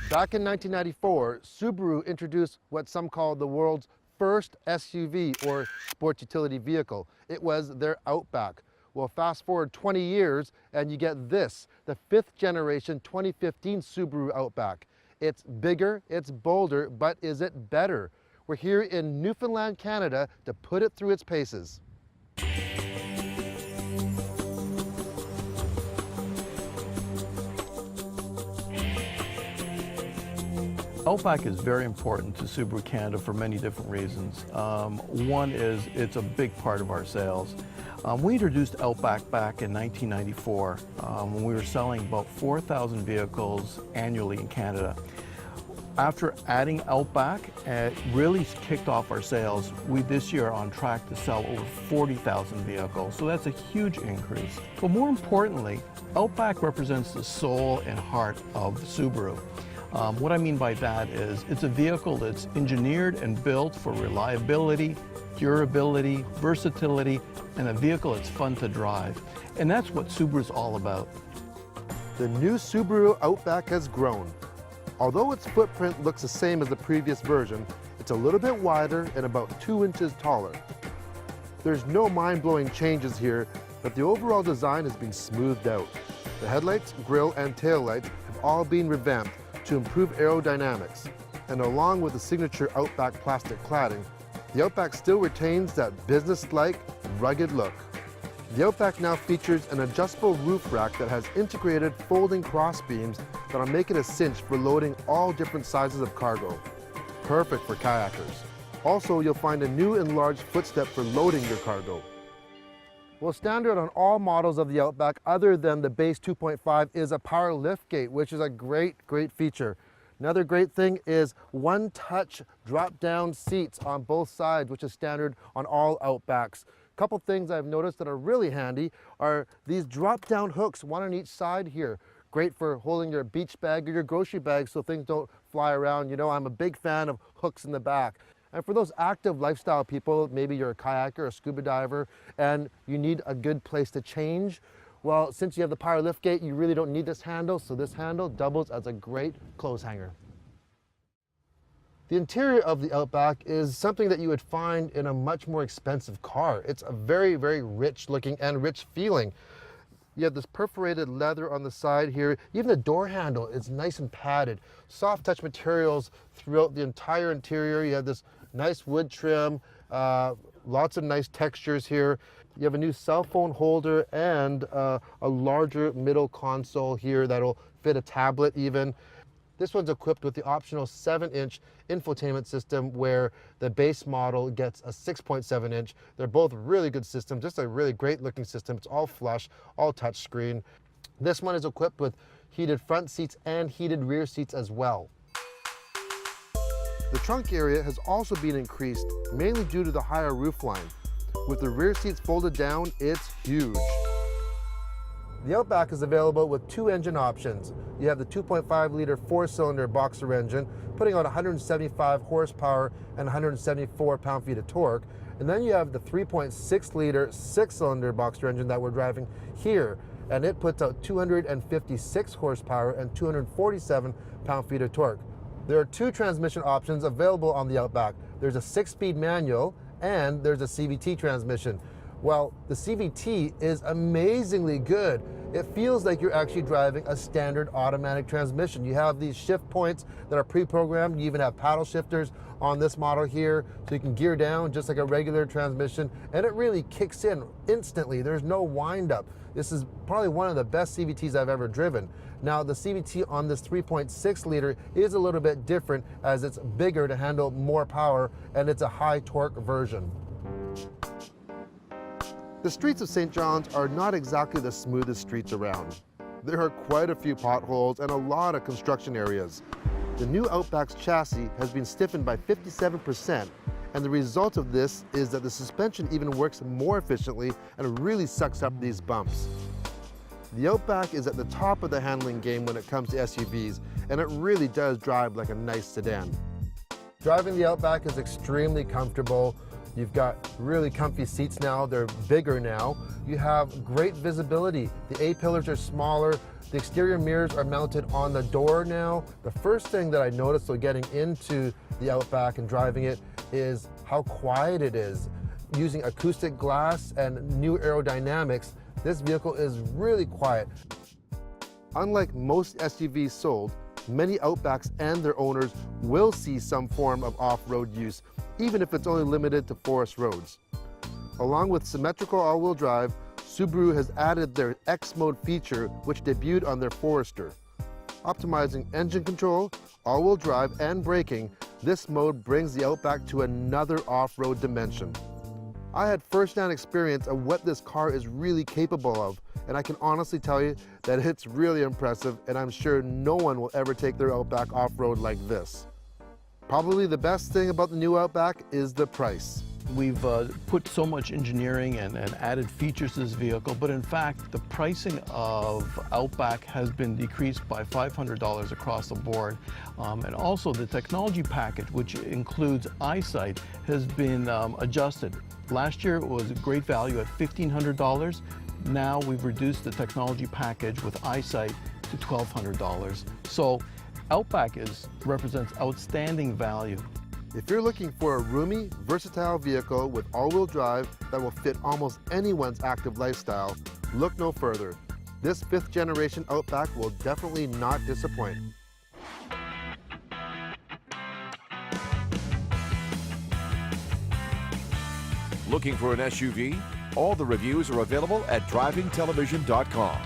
Back in 1994, Subaru introduced what some call the world's first SUV, or sports utility vehicle. It was their Outback. Well, fast forward 20 years and you get this, the 5th generation 2015 Subaru Outback. It's bigger, it's bolder, but is it better? We're here in Newfoundland, Canada to put it through its paces. Outback is very important to Subaru Canada for many different reasons. One is it's a big part of our sales. We introduced Outback back in 1994 when we were selling about 4,000 vehicles annually in Canada. After adding Outback, it really kicked off our sales. We this year are on track to sell over 40,000 vehicles, so that's a huge increase. But more importantly, Outback represents the soul and heart of Subaru. What I mean by that is it's a vehicle that's engineered and built for reliability, durability, versatility, and a vehicle that's fun to drive. And that's what Subaru's all about. The new Subaru Outback has grown. Although its footprint looks the same as the previous version, it's a little bit wider and about 2 inches taller. There's no mind-blowing changes here, but the overall design has been smoothed out. The headlights, grille, and taillights have all been revamped to improve aerodynamics, and along with the signature Outback plastic cladding, the Outback still retains that business-like, rugged look. The Outback now features an adjustable roof rack that has integrated folding cross beams that'll make it a cinch for loading all different sizes of cargo. Perfect for kayakers. Also, you'll find a new enlarged footstep for loading your cargo. Well, standard on all models of the Outback other than the base 2.5 is a power liftgate, which is a great feature. Another great thing is one-touch drop-down seats on both sides, which is standard on all Outbacks. A couple things I've noticed that are really handy are these drop-down hooks, one on each side here. Great for holding your beach bag or your grocery bag so things don't fly around. You know, I'm a big fan of hooks in the back. And for those active lifestyle people, maybe you're a kayaker, a scuba diver, and you need a good place to change, well, since you have the power liftgate, you really don't need this handle, so this handle doubles as a great clothes hanger. The interior of the Outback is something that you would find in a much more expensive car. It's a very rich looking and rich feeling. You have this perforated leather on the side here. Even the door handle is nice and padded. Soft touch materials throughout the entire interior. You have this nice wood trim, lots of nice textures here. You have a new cell phone holder and a larger middle console here that'll fit a tablet even. This one's equipped with the optional 7-inch infotainment system where the base model gets a 6.7-inch. They're both really good systems, just a really great looking system. It's all flush, all touchscreen. This one is equipped with heated front seats and heated rear seats as well. The trunk area has also been increased, mainly due to the higher roofline. With the rear seats folded down, it's huge. The Outback is available with 2 engine options. You have the 2.5-liter 4-cylinder boxer engine, putting out 175 horsepower and 174 pound-feet of torque. And then you have the 3.6-liter 6-cylinder boxer engine that we're driving here, and it puts out 256 horsepower and 247 pound-feet of torque. There are 2 transmission options available on the Outback. There's a 6-speed manual and there's a CVT transmission. Well, the CVT is amazingly good. It feels like you're actually driving a standard automatic transmission. You have these shift points that are pre-programmed. You even have paddle shifters on this model here, so you can gear down just like a regular transmission, and it really kicks in instantly. There's no wind up. This is probably one of the best CVTs I've ever driven. Now, the CVT on this 3.6-liter is a little bit different as it's bigger to handle more power, and it's a high torque version. The streets of St. John's are not exactly the smoothest streets around. There are quite a few potholes and a lot of construction areas. The new Outback's chassis has been stiffened by 57%, and the result of this is that the suspension even works more efficiently and really sucks up these bumps. The Outback is at the top of the handling game when it comes to SUVs, and it really does drive like a nice sedan. Driving the Outback is extremely comfortable. You've got really comfy seats now, they're bigger now. You have great visibility. The A-pillars are smaller. The exterior mirrors are mounted on the door now. The first thing that I noticed while getting into the Outback and driving it is how quiet it is. Using acoustic glass and new aerodynamics, this vehicle is really quiet. Unlike most SUVs sold, many Outbacks and their owners will see some form of off-road use, even if it's only limited to forest roads. Along with symmetrical all-wheel drive, Subaru has added their X-Mode feature, which debuted on their Forester. Optimizing engine control, all-wheel drive, and braking, this mode brings the Outback to another off-road dimension. I had first-hand experience of what this car is really capable of, and I can honestly tell you that it's really impressive, and I'm sure no one will ever take their Outback off-road like this. Probably the best thing about the new Outback is the price. We've put so much engineering and added features to this vehicle, but in fact, the pricing of Outback has been decreased by $500 across the board. And also the technology package, which includes eyesight, has been adjusted. Last year it was a great value at $1,500. Now we've reduced the technology package with eyesight to $1,200. So Outback represents outstanding value. If you're looking for a roomy, versatile vehicle with all-wheel drive that will fit almost anyone's active lifestyle, look no further. This 5th generation Outback will definitely not disappoint. Looking for an SUV? All the reviews are available at drivingtelevision.com.